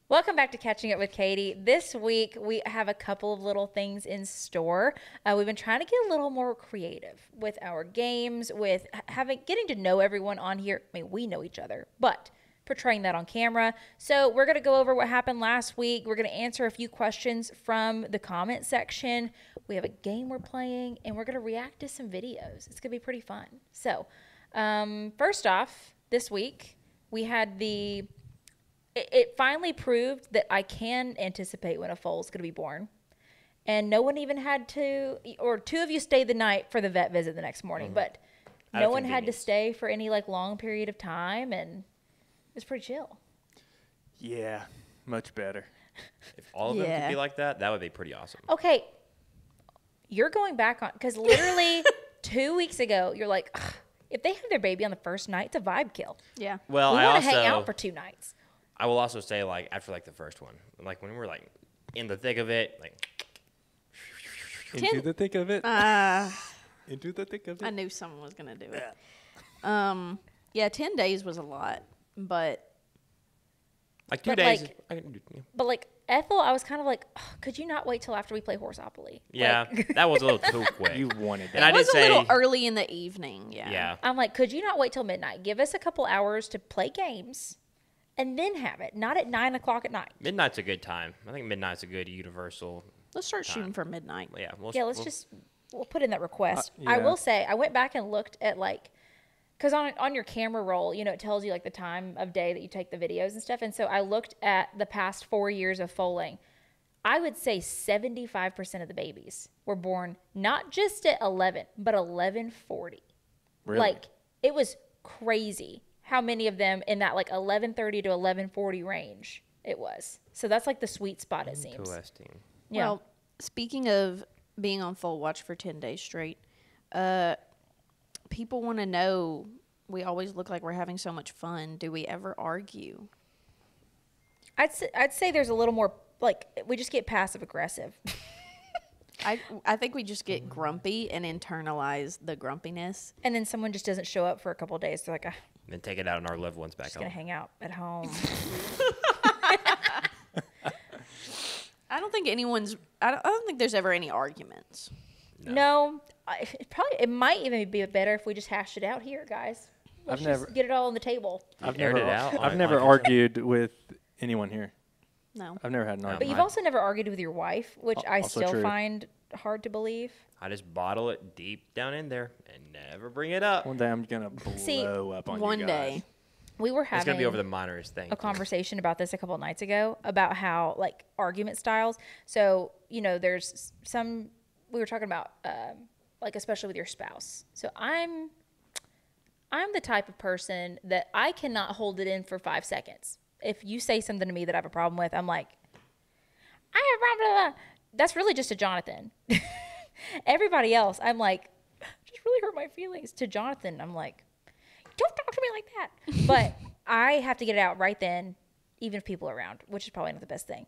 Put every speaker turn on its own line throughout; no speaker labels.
Welcome back to Catching Up with Katie. This week, we have a couple of little things in store. We've been trying to get a little more creative with our games, with getting to know everyone on here. I mean, we know each other, but portraying that on camera. So we're going to go over what happened last week. We're going to answer a few questions from the comment section. We have a game we're playing, and we're going to react to some videos. It's going to be pretty fun. So first off, this week, we had it finally proved that I can anticipate when a foal is going to be born. And no one even had to, or two of you stayed the night for the vet visit the next morning, but no one had to stay for any long period of time, and it was pretty chill.
Yeah, much better.
If all of them could be like that, that would be pretty awesome.
Okay, you're going back on, because literally 2 weeks ago, you're like, ugh, if they have their baby on the first night, it's a vibe kill.
Yeah.
Well,
we want to hang out for 2 nights.
I will also say, after the first one, when we're in the thick of it,
Into the thick of it. Into the thick of it.
I knew someone was gonna do it. Yeah, 10 days was a lot, but
2 days.
But Ethel, I was kind of like, oh, could you not wait till after we play Horseopoly?
Yeah, that was a little too quick.
You wanted that.
And
it was a little early in the evening.
Yeah.
I'm like, could you not wait till midnight? Give us a couple hours to play games. And then have it, not at 9 o'clock at night.
Midnight's a good time. I think midnight's a good universal.
Let's start shooting for midnight.
Yeah,
we'll put in that request.
Yeah.
I will say, I went back and looked at because on your camera roll, it tells you the time of day that you take the videos and stuff. And so I looked at the past 4 years of foaling. I would say 75% of the babies were born not just at 11, but 11:40.
Really?
It was crazy how many of them in that 11:30 to 11:40 range it was. So that's the sweet spot, it seems.
Interesting.
Yeah.
Well, speaking of being on full watch for 10 days straight, people want to know, we always look like we're having so much fun. Do we ever argue?
I'd say there's a little more, we just get passive aggressive.
I think we just get grumpy and internalize the grumpiness.
And then someone just doesn't show up for a couple of days. They're like,
Then take it out on our loved ones back
just
home.
going to hang out at home.
I don't think I don't think there's ever any arguments.
No, it might even be better if we just hashed it out here, guys. Let's just get it all on the table.
I've
never argued with anyone here.
No.
I've never had an argument.
But you've also never argued with your wife, which I still
true.
find hard to believe.
I just bottle it deep down in there and never bring it up.
One day I'm going to blow up on
one
you guys.
day.
We were
It's going
having
to be over the minorest thing.
a conversation about this a couple of nights ago about how argument styles. So, there's some, we were talking about especially with your spouse. So I'm the type of person that I cannot hold it in for 5 seconds. If you say something to me that I have a problem with, I'm like, I have a problem. Blah, blah. That's really just a Jonathan. Everybody else, I'm like, just really hurt my feelings. To Jonathan, I'm like, don't talk to me like that. But I have to get it out right then, even if people are around, which is probably not the best thing.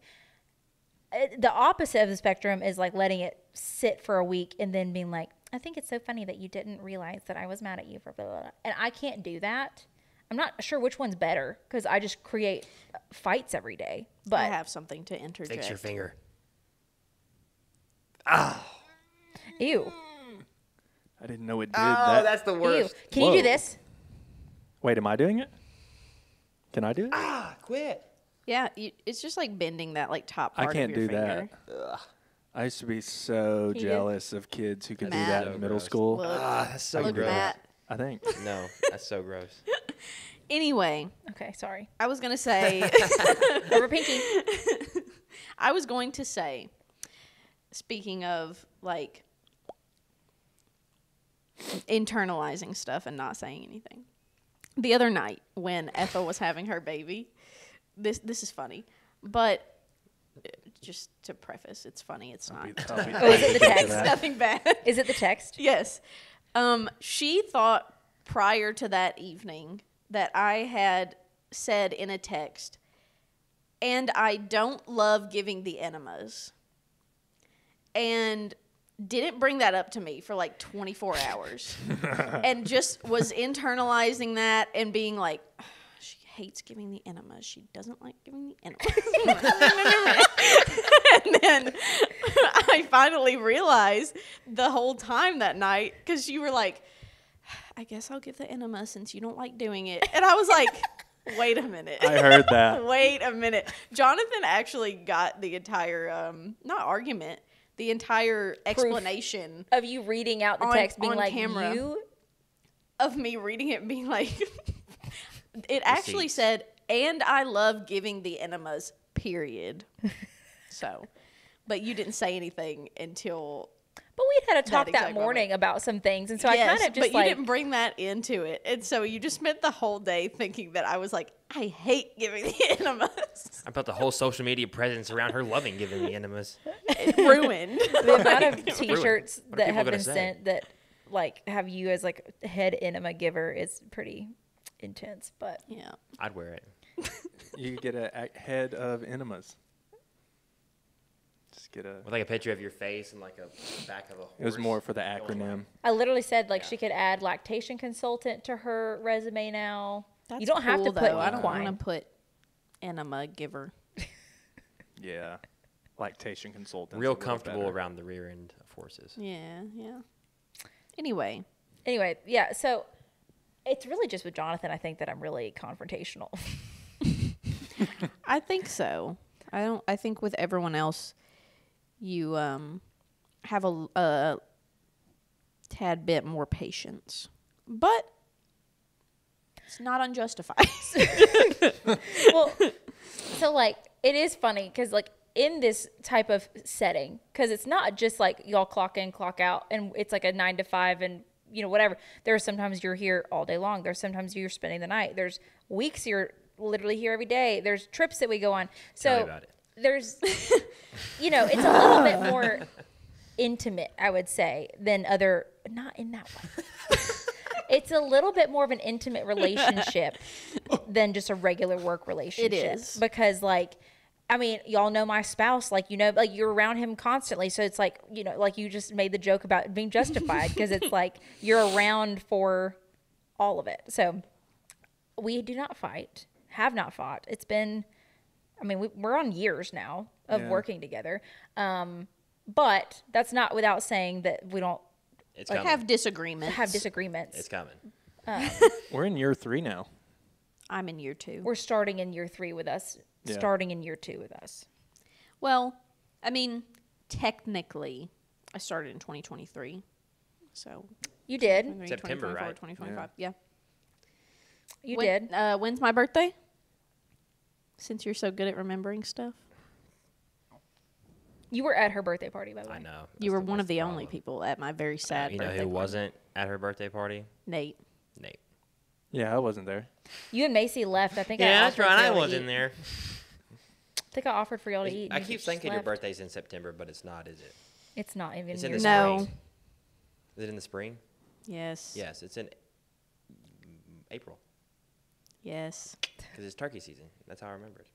The opposite of the spectrum is letting it sit for a week and then being like, I think it's so funny that you didn't realize that I was mad at you for blah, blah, blah. And I can't do that. I'm not sure which one's better because I just create fights every day. But
I have something to interject.
Fix your finger.
Ew.
I didn't know it did that.
Oh, that's the worst.
Ew. Can you do this?
Wait, am I doing it? Can I do it?
Quit.
Yeah, it's just bending that top part
I can't
of your
do
finger.
that. I used to be so
You do?
jealous of kids who could do
Matt.
that
So
in middle
gross.
school.
Look,
That's so
look,
gross.
Matt.
I think.
No, that's so gross.
Anyway,
Okay, sorry.
I was going to say...
Over pinky.
I was going to say, speaking of internalizing stuff and not saying anything, the other night when Ethel was having her baby, this is funny, but just to preface, it's funny, it's not.
Oh, is it the text?
Nothing bad.
Is it the text?
Yes. She thought prior to that evening that I had said in a text, and I don't love giving the enemas. And didn't bring that up to me for 24 hours. And just was internalizing that and being like, she hates giving the enemas. She doesn't like giving the enemas. And then I finally realized the whole time that night, because you were like, I guess I'll give the enema since you don't like doing it. And I was like, wait a minute.
I heard that.
Wait a minute. Jonathan actually got the entire, not argument, the entire explanation
Of you reading out the
On-
text being
on
like,
camera.
you.
of me reading it and being like, it actually
Receipts.
said, and I love giving the enemas, period. So, but you didn't say anything until
But we had a talk
exact
that morning about some things. And so I
yes,
kind of just
but you
like.
didn't bring that into it. And so you just spent the whole day thinking that I was like, I hate giving the enemas.
I built the whole social media presence around her loving giving me enemas.
It ruined.
The amount of
Ruined.
T-shirts
What are
that
people
have
gonna
been
say?
sent that like have you as like head enema giver is pretty intense. But
Yeah.
I'd wear it.
You could get a head of enemas. Just get a.
With like a picture of your face and like a back of a horse.
It was more for the
going
acronym.
I literally said like she could add lactation consultant to her resume now.
That's
you don't have to
cool,
put
though. I don't
equine.
want to put enema giver.
Yeah. Lactation consultant.
Real comfortable around the rear end of horses.
Yeah, yeah. Anyway,
Anyway, yeah. So it's really just with Jonathan. I think that I'm really confrontational.
I think so. I think with everyone else, you have a tad bit more patience, but it's not unjustified.
Well, so like it is funny because like in this type of setting, because it's not just like y'all clock in, clock out, and it's like a 9 to 5 and you know whatever. There's sometimes you're here all day long. There's sometimes you're spending the night. There's weeks you're literally here every day. There's trips that we go on.
Tell me
So
about it.
there's, you know, it's a little bit more intimate, I would say, than other. Not in that way. It's a little bit more of an intimate relationship than just a regular work relationship.
is.
Because, like, I mean, y'all know my spouse, like, you know, like you're around him constantly. So it's like, you know, like you just made the joke about being justified because it's like you're around for all of it. So we do not fight, have not fought. It's been, I mean, we're on years now of
Yeah.
working together. But that's not without saying that we don't
It's
like,
coming.
have disagreements.
have disagreements.
It's coming.
We're in year 3 now.
I'm in year 2.
We're starting in year 3 with us,
Yeah.
starting in year 2 with us.
Well, I mean, technically, I started in 2023. So
You did.
2023,
September,
2024,
right?
2025. Yeah.
You
When-
did.
When's my birthday? Since you're so good at remembering stuff.
You were at her birthday party, by the way.
I know.
You were
That's
one of
that's
the only
problem.
people at my very sad
You know
birthday
who
party.
wasn't at her birthday party?
Nate.
Nate.
Yeah, I wasn't there.
You and Macy left. I think I
Yeah, that's
offered
right.
for
I
y'all to
was
eat.
in there.
I think I offered for y'all to eat. and
I
you
keep
just
thinking your
left.
birthday's in September, but it's not, is it?
It's not even.
It's in
your
the
No.
spring. Is it in the spring?
Yes.
Yes, it's in April
Yes.
because it's turkey season. That's how I remember it.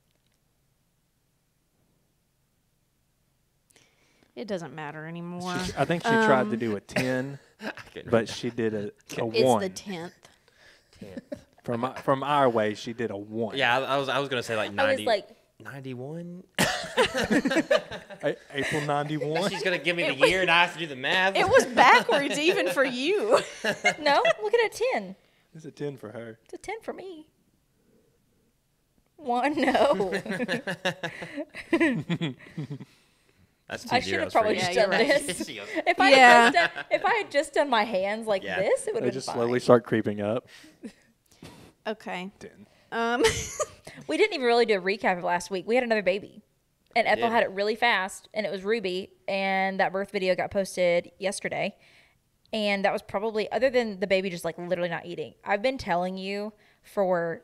It doesn't matter anymore.
I think she tried to do a 10,
I couldn't
but she did a
It's
1.
the 10th.
remember.
From our way, she did a 1.
Yeah, I was gonna say like 90.
I was like,
91.
April 91.
She's gonna give me the year, and I have to do the math.
It was backwards even for you.
no, look at a 10.
It's a 10 for her.
It's a 10 for me. 1, no.
That's 2
I should
zeros
have probably
for
just
you.
done
you're right.
this.
She goes,
If I,
Yeah.
had just done my hands like
Yeah.
this, it would
They
have been
just
fine.
slowly start creeping up.
Okay.
10.
We didn't even really do a recap of last week. We had another baby. And Ethel
did.
had it really fast, and it was Ruby, and that birth video got posted yesterday. And that was probably, other than the baby just like literally not eating. I've been telling you for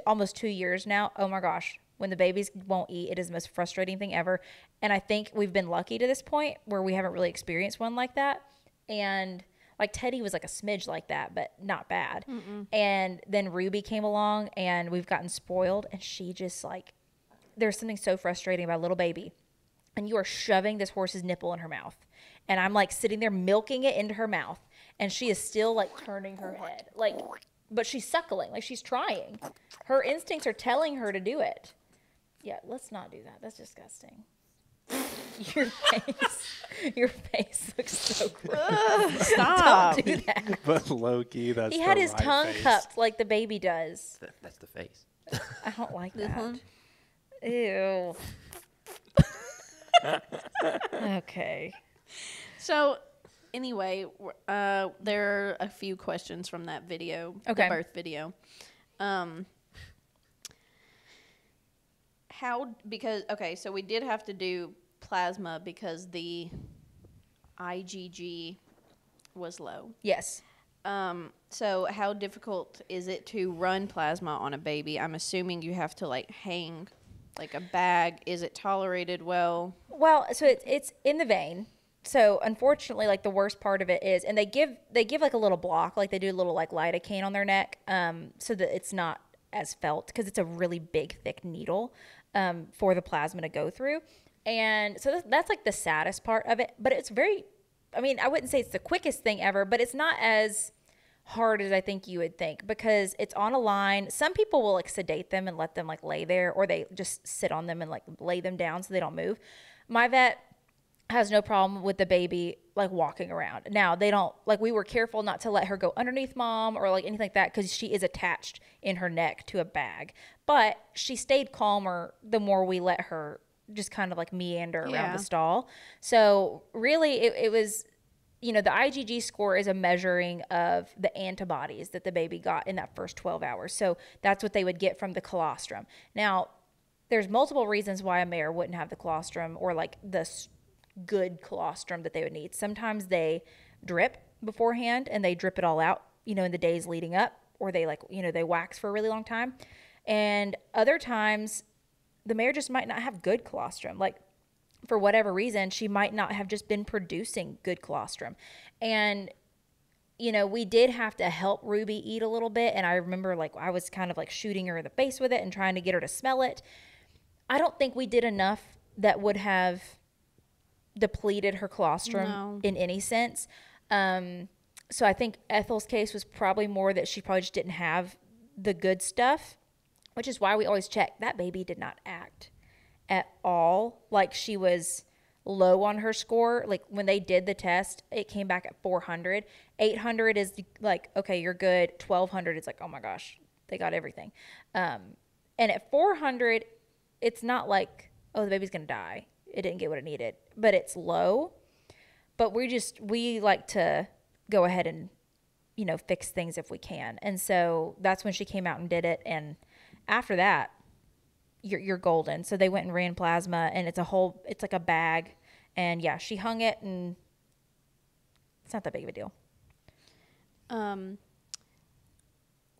almost 2 years now, oh my gosh, when the babies won't eat, it is the most frustrating thing ever. And I think we've been lucky to this point where we haven't really experienced one like that. And like Teddy was like a smidge like that, but not bad. And then Ruby came along, and we've gotten spoiled, and she just like, there's something so frustrating about a little baby, and you are shoving this horse's nipple in her mouth, and I'm like sitting there milking it into her mouth, and she is still like turning her head, like, but she's suckling, like she's trying. Her instincts are telling her to do it, Yeah, let's not do that. That's disgusting. Your face looks so gross.
Stop.
Don't do that.
But low-key, that's
He
the
had his
right
tongue
face.
cupped like the baby does.
That's the face.
I don't like that.
Mhm.
Ew. Okay.
So, anyway, there are a few questions from that video,
Okay.
the birth video. So we did have to do plasma because the IgG was low.
Yes.
So how difficult is it to run plasma on a baby? I'm assuming you have to like hang like a bag. Is it tolerated well?
Well, so it's in the vein. So unfortunately, like the worst part of it is, and they give like a little block, like they do a little like lidocaine on their neck, so that it's not as felt because it's a really big thick needle for the plasma to go through, and so that's like the saddest part of it. But it's very, I mean, I wouldn't say it's the quickest thing ever, but it's not as hard as I think you would think because it's on a line. Some people will like sedate them and let them like lay there, or they just sit on them and like lay them down so they don't move. My vet has no problem with the baby like walking around. Now they don't, like, we were careful not to let her go underneath mom or like anything like that because she is attached in her neck to a bag, but she stayed calmer the more we let her just kind of like meander around the stall. So really it was, you know, the IgG score is a measuring of the antibodies that the baby got in that first 12 hours. So that's what they would get from the colostrum. Now there's multiple reasons why a mare wouldn't have the colostrum or like the good colostrum that they would need. Sometimes they drip beforehand and they drip it all out, you know, in the days leading up, or they like, you know, they wax for a really long time. And other times the mare just might not have good colostrum. Like for whatever reason, she might not have just been producing good colostrum. And, you know, we did have to help Ruby eat a little bit. And I remember like I was kind of like shooting her in the face with it and trying to get her to smell it. I don't think we did enough that would have depleted her colostrum in any sense. So I think Ethel's case was probably more that she probably just didn't have the good stuff, which is why we always check. That baby did not act at all like she was low on her score. Like when they did the test, it came back at 400. 800 is like, okay, you're good. 1200 is like, oh my gosh, they got everything. And at 400, it's not like, oh, the baby's going to die. It didn't get what it needed, but it's low. But we like to go ahead and, you know, fix things if we can. And so that's when she came out and did it. And after that, you're golden. So they went and ran plasma, and it's like a bag. And yeah, she hung it, and it's not that big of a deal.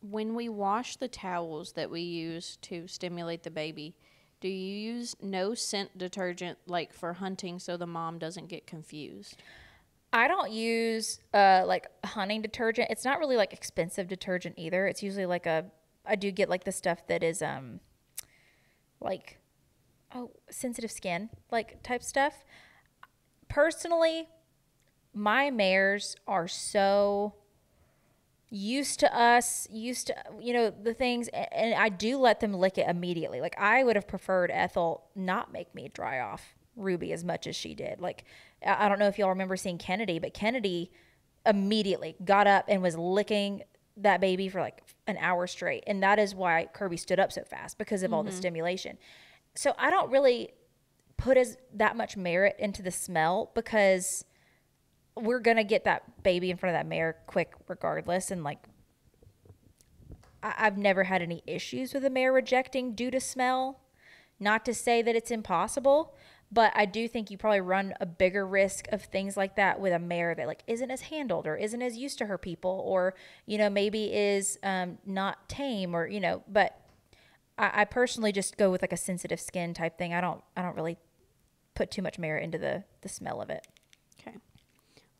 When we wash the towels that we use to stimulate the baby, do you use no scent detergent like for hunting so the mom doesn't get confused?
I don't use like hunting detergent. It's not really like expensive detergent either. It's usually like I do get like the stuff that is like sensitive skin like type stuff. Personally, my mares are so used to, you know, the things, and I do let them lick it immediately. Like I would have preferred Ethel not make me dry off Ruby as much as she did. Like, I don't know if y'all remember seeing Kennedy, but Kennedy immediately got up and was licking that baby for like an hour straight. And that is why Kirby stood up so fast, because of all the stimulation. So I don't really put that much merit into the smell, because we're going to get that baby in front of that mare quick regardless. And like, I've never had any issues with a mare rejecting due to smell. Not to say that it's impossible, but I do think you probably run a bigger risk of things like that with a mare that like isn't as handled or isn't as used to her people, or, you know, maybe is not tame, or, you know, but I personally just go with like a sensitive skin type thing. I don't really put too much merit into the smell of it.
Okay.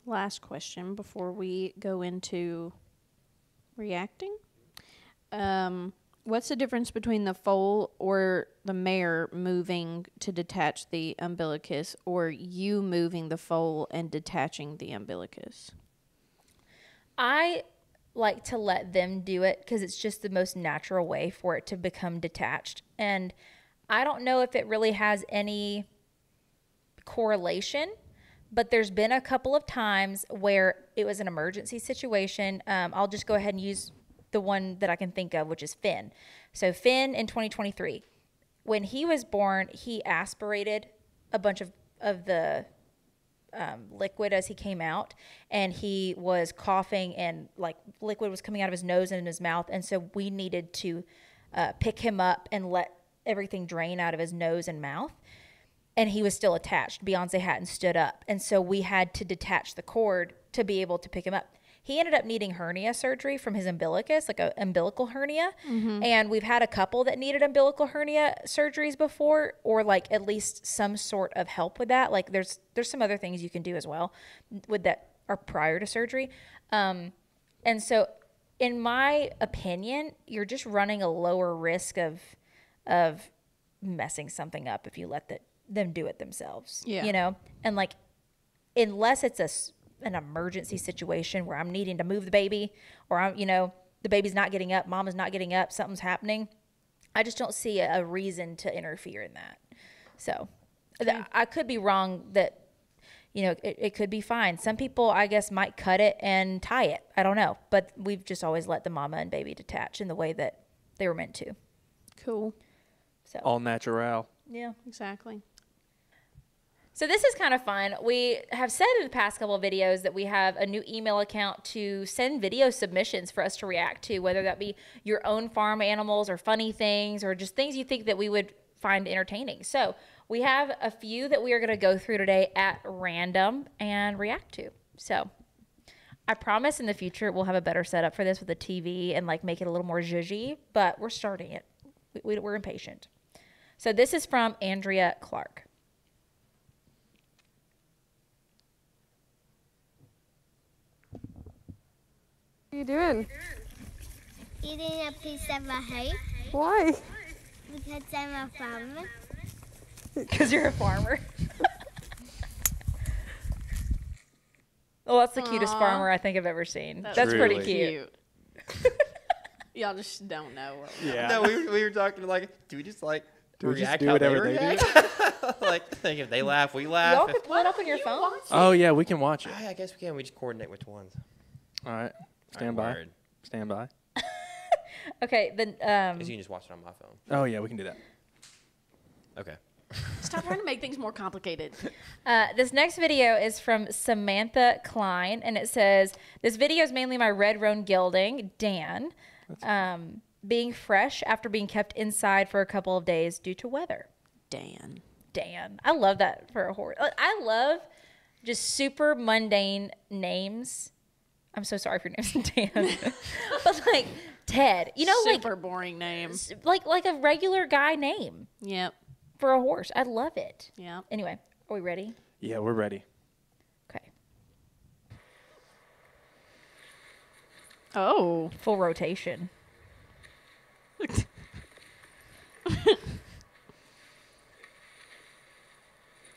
Last question before we go into reacting. What's the difference between the foal or the mare moving to detach the umbilicus, or you moving the foal and detaching the umbilicus?
I like to let them do it because it's just the most natural way for it to become detached. And I don't know if it really has any correlation, but there's been a couple of times where it was an emergency situation. I'll just go ahead and use the one that I can think of, which is Finn. So Finn in 2023, when he was born, he aspirated a bunch of the liquid as he came out, and he was coughing, and like liquid was coming out of his nose and in his mouth, and so we needed to pick him up and let everything drain out of his nose and mouth. And he was still attached. Beyonce hadn't stood up, and so we had to detach the cord to be able to pick him up. He ended up needing hernia surgery from his umbilicus, like an umbilical hernia. And we've had a couple that needed umbilical hernia surgeries before, or like at least some sort of help with that. Like there's some other things you can do as well with that are prior to surgery. And so in my opinion, you're just running a lower risk of messing something up if you let them do it themselves.
Yeah.
You know? And like, unless it's an emergency situation where I'm needing to move the baby, or the baby's not getting up, mama's not getting up, something's happening, I just don't see a reason to interfere in that. So I could be wrong that, it could be fine. Some people, I guess, might cut it and tie it. I don't know. But we've just always let the mama and baby detach in the way that they were meant to.
Cool.
So
All natural.
yeah.
Exactly.
So this is kind of fun. We have said in the past couple of videos that we have a new email account to send video submissions for us to react to, whether that be your own farm animals or funny things or just things you think that we would find entertaining. So we have a few that we are going to go through today at random and react to. So I promise in the future we'll have a better setup for this with a TV and like make it a little more zhuzhy, but we're starting it. We're impatient. So this is from Andrea Clark.
What are you doing?
Eating a piece of a hay
Why?
because I'm a farmer.
Because you're a farmer. Oh, that's the cutest
Aw.
farmer I think I've ever seen.
That's
That's pretty
Truly.
cute.
Y'all just don't know.
Yeah.
No, we were talking like, do we just like
Do we just
react
do
how
whatever they
react? like if they laugh, we laugh.
Y'all
If-
could pull it up on your phone.
Oh, yeah, we can watch it.
I guess we can. We just coordinate which ones.
All right. Stand by.
Word.
Stand by.
Okay, then
You can just watch it on my phone.
Oh, yeah, we can do that.
Okay.
Stop trying to make things more complicated.
this next video is from Samantha Klein, and it says, this video is mainly my red roan gelding, Dan, being fresh after being kept inside for a couple of days due to weather.
Dan.
Dan. I love that for a horse. I love just super mundane names. I'm so sorry for your name's Dan. But like Ted,
Super boring name.
like a regular guy name
Yep.
for a horse. I love it.
Yep.
Anyway, are we ready?
Yeah, we're ready.
Okay.
Oh.
Full rotation.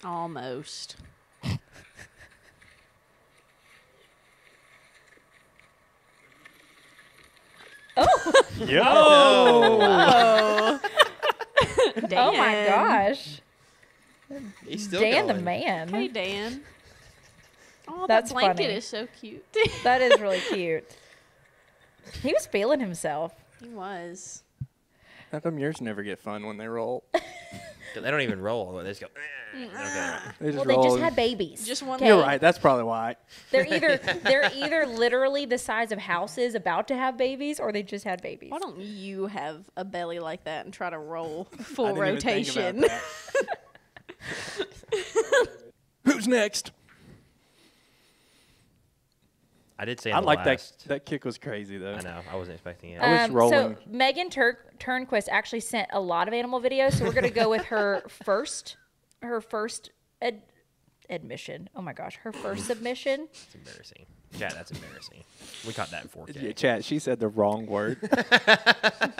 Almost.
Yo!
Oh. Dan.
Oh my gosh.
He's still
Dan the
going.
man.
Hey, Dan. Oh,
That's
that blanket
funny.
is so cute.
That is really cute. He was feeling himself.
He was.
How come yours never get fun when they roll?
They don't even roll. They just go. Okay.
They just
Well, they
roll.
just had babies.
Just one.
Okay.
You're right. That's probably why.
They're either literally the size of houses about to have babies, or they just had babies.
Why don't you have a belly like that and try to roll
I
full
didn't even think about
rotation?
that. Who's next?
I did say.
I
In the
like
last,
that kick was crazy though.
I know. I wasn't expecting it.
I wish rolling-
So Megan Turnquist actually sent a lot of animal videos, so we're gonna go with her first admission. Oh my gosh, her first submission.
It's embarrassing. Chat, that's embarrassing. We caught that in 4K.
Yeah, chat. She said the wrong word.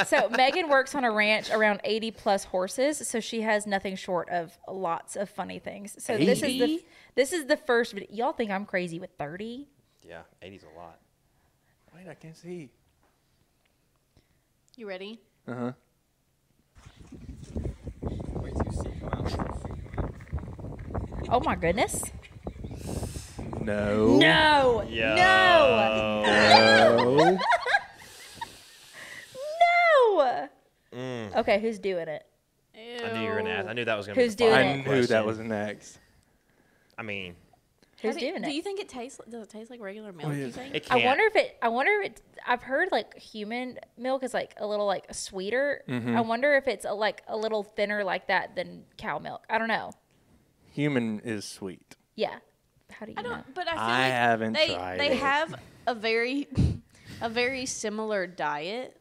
So Megan works on a ranch around 80 plus horses, so she has nothing short of lots of funny things. So this is the first video. Y'all think I'm crazy with 30?
Yeah, 80's a lot.
Wait, I can't see.
You ready?
Uh huh.
Oh my goodness.
No.
No.
Yeah.
No.
No.
No. Okay, who's doing it?
I knew you were gonna ask. I knew that was gonna be
Who's
the
doing
follow-up
I
it?
knew that
question.
was next.
I mean,
Who's doing
Do
it?
you think it tastes? Does it taste like regular milk?
yeah.
You think?
it
I
can't.
wonder if it. I've heard like human milk is like a little like sweeter. I wonder if it's like a little thinner like that than cow milk. I don't know.
Human is sweet.
Yeah. How do you
I
know?
don't. But I feel
I
like
haven't
they
tried
they
it.
have a very similar diet,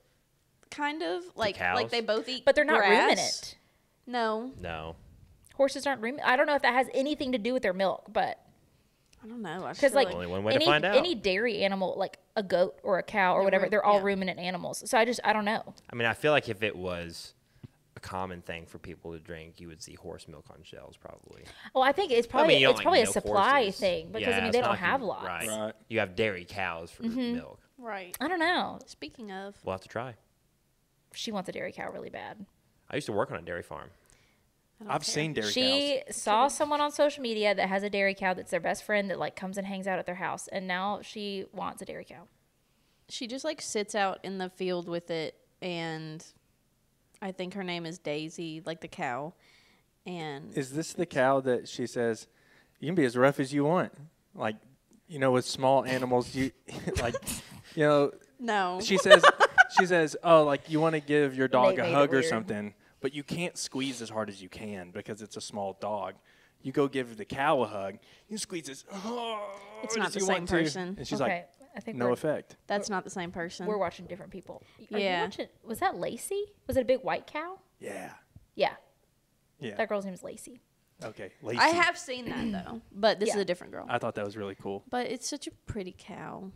kind of like
cows?
they both eat.
But they're not
grass.
ruminant.
No,
No.
Horses aren't ruminant. I don't know if that has anything to do with their milk, but
I don't know. I
because
feel
like
Only one way to
any
find out.
any dairy animal, like a goat or a cow or whatever, they're all
yeah.
ruminant animals. So I don't know.
I mean, I feel like if it was a common thing for people to drink, you would see horse milk on shelves probably.
Well, I think it's
I
probably
mean, you don't,
it's
like,
probably a
milk
supply
horses.
thing because
Yeah,
I mean
it's
they
not
don't
like
have
you-
lots.
Right.
Right.
You have dairy cows for milk.
right.
I don't know.
Speaking of,
We'll have to try.
She wants a dairy cow really bad.
I used to work on a dairy farm.
I don't
I've
care.
seen dairy
She
cows.
saw someone on social media that has a dairy cow that's their best friend that like comes and hangs out at their house, and now she wants a dairy cow.
She just like sits out in the field with it, and I think her name is Daisy, like the cow. And
Is this the cow that she says, you can be as rough as you want? Like, you know, with small animals, you like, you know,
no,
she says, oh, like you want to give your dog
Nate
a
made it
hug or
weird.
something, but you can't squeeze as hard as you can because it's a small dog. You go give the cow a hug, you squeeze as hard
It's not
as
the
you
same
want to,
person.
and she's
Okay,
like,
I think
no
we're,
effect.
that's not the same person.
we're watching different people. Are you
Yeah.
watching, was that Lacey? Was it a big white cow?
Yeah,
Yeah,
yeah.
that girl's name is Lacey.
Okay, Lacey.
I have seen that though, but this is
Yeah.
a different girl.
I thought that was really cool.
But it's such a pretty cow.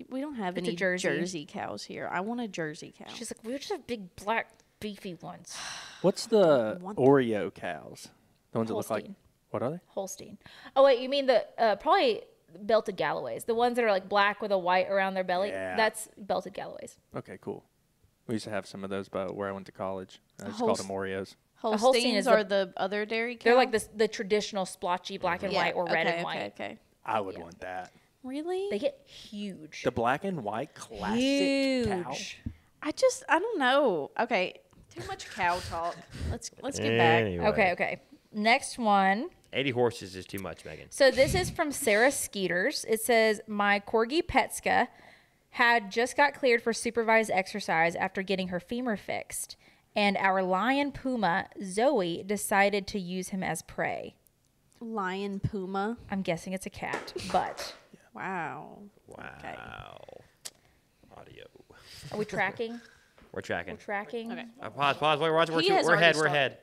We don't have
It's a
any
Jersey.
cows here. I want a Jersey cow.
She's like, we just have big black beefy ones.
What's the
want
Oreo cows? The ones that look like,
Holstein.
what are they?
Holstein. Oh wait, you mean the probably belted Galloways, the ones that are like black with a white around their belly?
Yeah.
That's belted Galloways.
Okay, cool. We used to have some of those by where I went to college. I just
Holst-
called them Oreos.
Holstein
Holsteins
is
are the other dairy cow.
They're like the traditional splotchy black and white or red
okay,
and white.
Okay.
I would want that.
Really?
They get huge.
The black and white classic cow.
Huge.
I don't know. Okay. Too much cow talk. Let's get back.
Anyway.
Okay. Next one.
80 horses is too much, Megan.
So this is from Sarah Skeeters. It says, my Corgi Petska had just got cleared for supervised exercise after getting her femur fixed. And our lion puma, Zoe, decided to use him as prey.
Lion puma.
I'm guessing it's a cat, but
Wow.
Wow.
Okay.
Audio.
are we tracking?
We're tracking.
We're tracking.
Okay.
Pause. Wait,
He has
we're
already
ahead. We're
started.
ahead.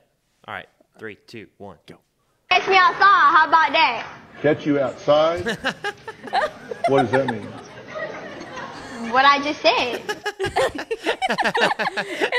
All right. 3, 2, 1, go.
Catch me outside. How about that?
Catch you outside? What does that mean?
What I just said.
And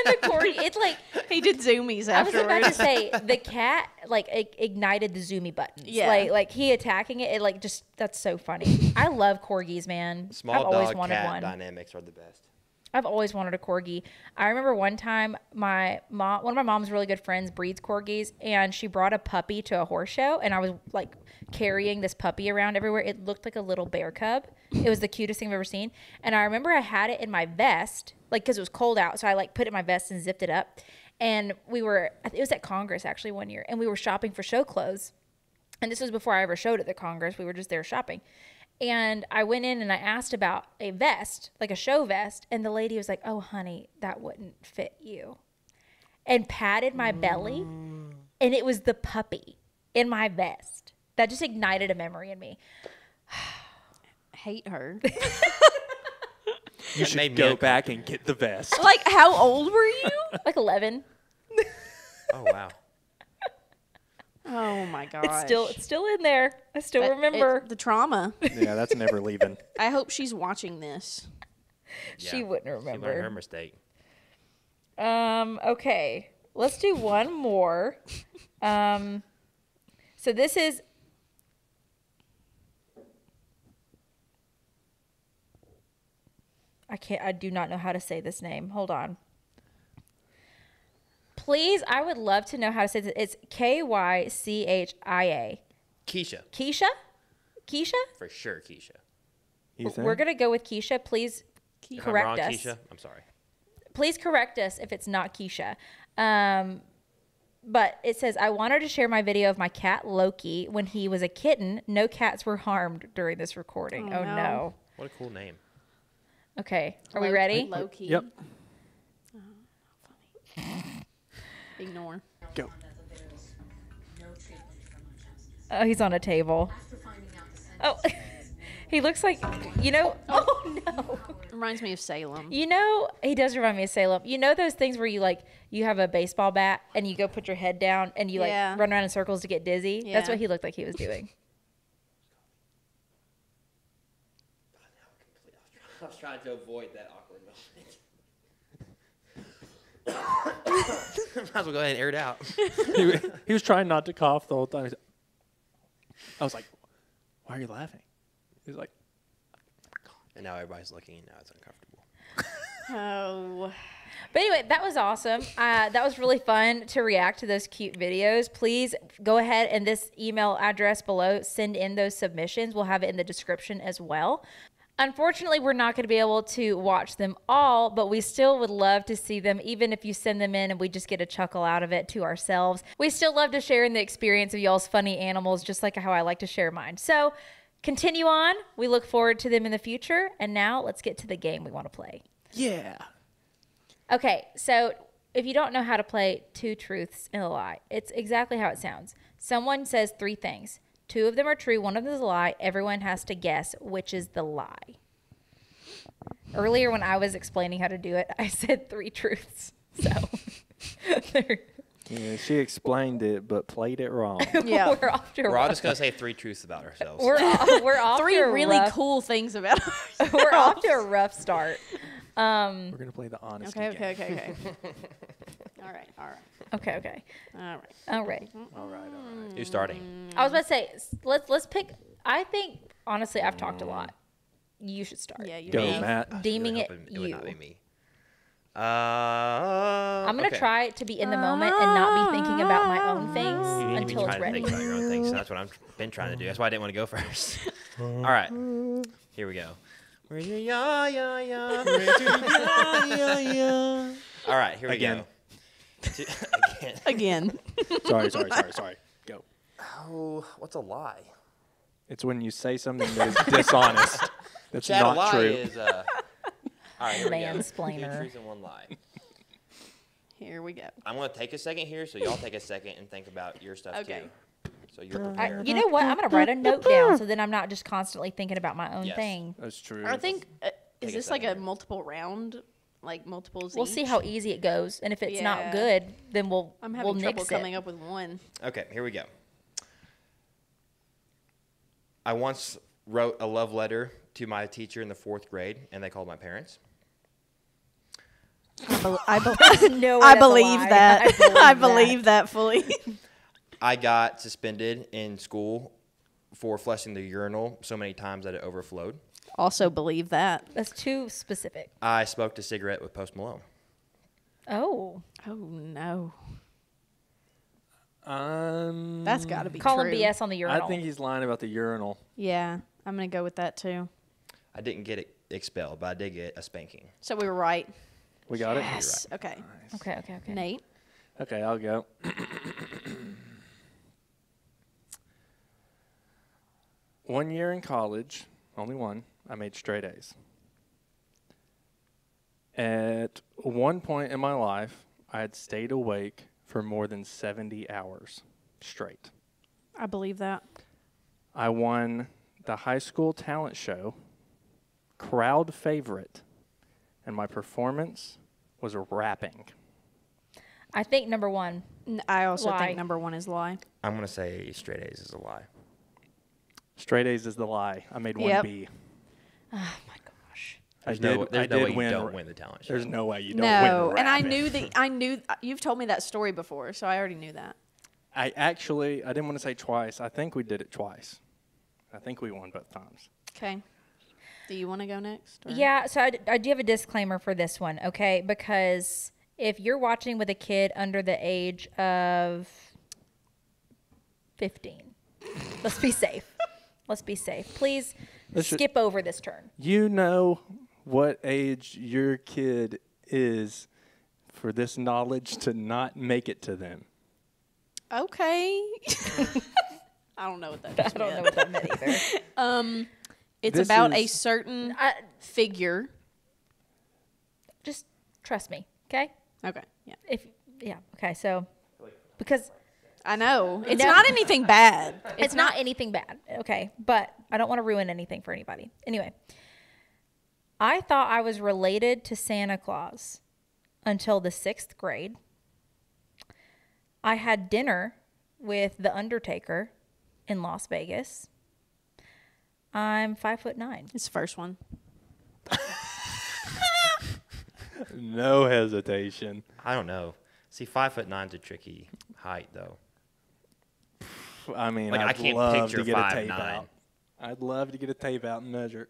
the Corgi, it's like,
He did zoomies
I was about to
afterwards.
say, the cat, like, ignited the zoomy buttons.
Yeah.
Like he attacking it, like, just, that's so funny. I love Corgis, man.
Small
I've always
dog
wanted
cat
one.
dynamics are the best.
I've always wanted a Corgi. I remember one time one of my mom's really good friends breeds Corgis, and she brought a puppy to a horse show, and I was like carrying this puppy around everywhere. It looked like a little bear cub. It was the cutest thing I've ever seen. And I remember I had it in my vest, like, because it was cold out, so I like put it in my vest and zipped it up. And it was at Congress actually one year, and we were shopping for show clothes. And this was before I ever showed at the Congress. We were just there shopping. And I went in and I asked about a vest, like a show vest. And the lady was like, oh, honey, that wouldn't fit you. And patted my belly. And it was the puppy in my vest. That just ignited a memory in me.
Hate her.
You
That made
should
me
go back and get the vest.
Like, how old were you?
Like 11.
Oh, wow.
Oh my gosh.
It's still in there. I still remember.
the trauma.
Yeah, that's never leaving.
I hope she's watching this.
She wouldn't
She learned her
remember.
mistake.
Okay. Let's do one more. So this is I do not know how to say this name. Hold on. Please, I would love to know how to say this. It's Kychia.
Keisha.
Keisha? Keisha?
For sure, Keisha.
You think?
We're going to go with Keisha. Please
If
correct
I'm wrong,
us.
Keisha, I'm sorry.
Please correct us if it's not Keisha. But it says, I wanted to share my video of my cat Loki. When he was a kitten, no cats were harmed during this recording. Oh,
Oh, no.
no.
What a cool name.
Okay. Are we
Low-
ready?
Low-key.
Yep.
Ignore.
Go.
Oh, he's on a table. Oh, he looks like, you know, oh no.
Reminds me of Salem.
You know, he does remind me of Salem. You know those things where you have a baseball bat and you go put your head down and you
Yeah.
run around in circles to get dizzy? That's
Yeah.
what he looked like he was doing.
I was trying to avoid that awkward moment. Might as well go ahead and air it out.
He was trying not to cough the whole time. I was like, why are you laughing? He's like,
And now everybody's looking, and now it's uncomfortable.
Oh.
But anyway, that was awesome. That was really fun to react to those cute videos. Please go ahead and this email address below, send in those submissions. We'll have it in the description as well. Unfortunately, we're not going to be able to watch them all, but we still would love to see them, even if you send them in and we just get a chuckle out of it to ourselves. We still love to share in the experience of y'all's funny animals, just like how I like to share mine. So continue on. We look forward to them in the future. And now let's get to the game we want to play.
yeah.
Okay, so if you don't know how to play Two Truths and a Lie, it's exactly how it sounds. Someone says three things. Two of them are true, one of them is a lie. Everyone has to guess which is the lie. Earlier when I was explaining how to do it, I said three truths. So
Yeah, she explained it, but played it wrong.
Yeah.
we're off to a
We're all
rough,
just going to say three truths about ourselves.
we're off
Three
to a
really
rough,
cool things about ourselves.
we're off to a rough start.
We're going to play the honesty game.
Okay. All right.
Okay. All right.
Who's starting?
I was about to say, let's pick. I think honestly, I've talked a lot. You should start.
Yeah, you
Go,
do.
Matt.
Deeming
I
it
was really hoping it would not
you.
be me.
I'm gonna
okay.
try to be in the moment and not be thinking about my own things
You need to be
until it's
trying to
ready.
think about your own things. So that's what I've been trying to do. That's why I didn't want to go first. All right. Here we go. Where's your ya? Where's your ya? All right, here we
Again.
go.
Again.
Sorry. Go.
Oh, what's a lie?
It's when you say something that is dishonest. That's
Chad, a
not
lie
true.
is all right, here we go.
Mansplainer.
Two truths and one lie.
Here we go.
I'm going to take a second here, so y'all take a second and think about your stuff
Okay.
too. So you're prepared.
You know what? I'm gonna write a note down so then I'm not just constantly thinking about my own
Yes.
thing.
That's true.
I think,
Take
is
a
this like a
second.
multiple round? Like multiples
We'll
each?
see how easy it goes, and if it's not
Yeah.
good, then we'll
I'm
we'll
having trouble
nix
coming
it.
up with one.
Okay, here we go. I once wrote a love letter to my teacher in the 4th grade, and they called my parents.
No,
I
that's a
believe
lie.
that. I
that.
believe that fully.
I got suspended in school for flushing the urinal so many times that it overflowed.
Also believe that.
That's too specific.
I smoked a cigarette with Post Malone.
Oh,
Oh no.
Um,
That's got to be
calling
true.
BS on the urinal.
I think he's lying about the urinal.
Yeah, I'm going to go with that too.
I didn't get expelled, but I did get a spanking.
So we were right.
We got it?
Yes. Okay.
Okay.
Nate.
Okay, I'll go. One year in college, only one, I made straight A's. At one point in my life, I had stayed awake for more than 70 hours straight.
I believe that.
I won the high school talent show, crowd favorite, and my performance was rapping.
I think number one.
I also
Lie.
think number one is lie.
I'm going to say straight A's is a lie.
Straight A's is the lie. I made one
Yep.
B.
Oh my gosh.
There's
I
no,
did,
there's
I
no
did
way you
win.
don't win the talent show.
There's no way you don't
No,
win.
and I
rapping.
knew that. You've told me that story before, so I already knew that.
I didn't want to say twice. I think we did it twice. I think we won both times.
Okay. Do you want to go next? or-
Yeah, so I do have a disclaimer for this one, okay? Because if you're watching with a kid under the age of 15, let's be safe. Let's be safe. Please skip over this turn.
You know what age your kid is for this knowledge to not make it to them.
Okay. I don't know what that is.
I don't know what that meant either.
It's
This
about a
is-
certain figure.
Just trust me, okay?
Okay. Yeah.
Okay, so because
I know. It's
No.
not anything bad.
it's not anything bad, okay? But I don't want to ruin anything for anybody. Anyway, I thought I was related to Santa Claus until the 6th grade. I had dinner with the Undertaker in Las Vegas. I'm 5'9".
It's the first one.
No hesitation.
I don't know. See, 5'9" is a tricky height, though.
I mean,
Like, I
I'd
can't
love
picture
to get a
5'9".
tape out. I'd love to get a tape out and measure.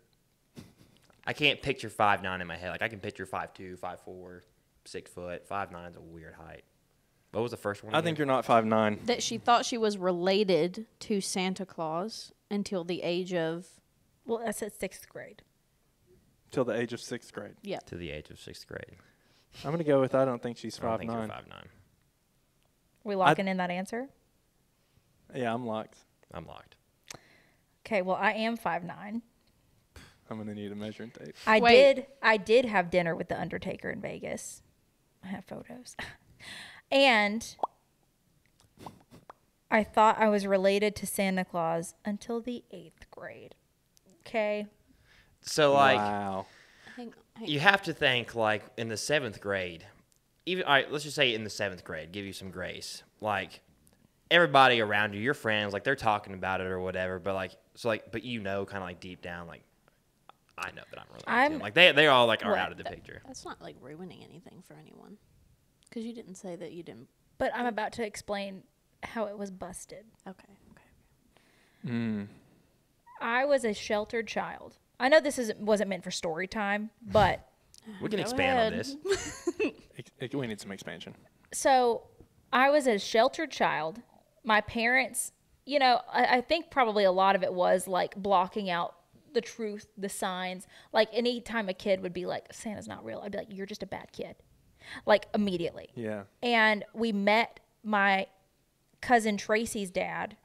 I can't picture 5'9" in my head. Like, I can picture 5'2", 5'4", 6 foot. 5'9" is a weird height. What was the first one?
I think you're not 5'9".
That she thought she was related to Santa Claus until the age of
Well, that's at 6th grade.
Till the age of 6th grade.
to the age of 6th grade.
I'm gonna go with I don't think she's
I don't think you're
5'9".
5'9".
We locking in that answer?
Yeah, I'm locked.
I'm locked.
Okay, well, I am 5'9".
I'm gonna need a measuring tape.
I did have dinner with the Undertaker in Vegas. I have photos. And I thought I was related to Santa Claus until the 8th grade. Okay.
So, like,
Wow.
you have to think, like, in the 7th grade, even, all right, let's just say in the 7th grade, give you some grace. Like, everybody around you, your friends, like, they're talking about it or whatever, but, like, so, like, but you know, kind of, like, deep down, like, I know that I'm related to him. Like, they all, like, are out of the picture.
That's not like ruining anything for anyone. Because you didn't say that you didn't.
But I'm about to explain how it was busted.
Okay.
I was a sheltered child. I know this wasn't meant for story time, but
We can
Go
expand on
ahead.
this.
We need some expansion.
so I was a sheltered child. My parents, you know, I think probably a lot of it was like blocking out the truth, the signs. Like anytime a kid would be like, Santa's not real, I'd be like, you're just a bad kid. Like immediately.
Yeah.
And we met my cousin Tracy's dad,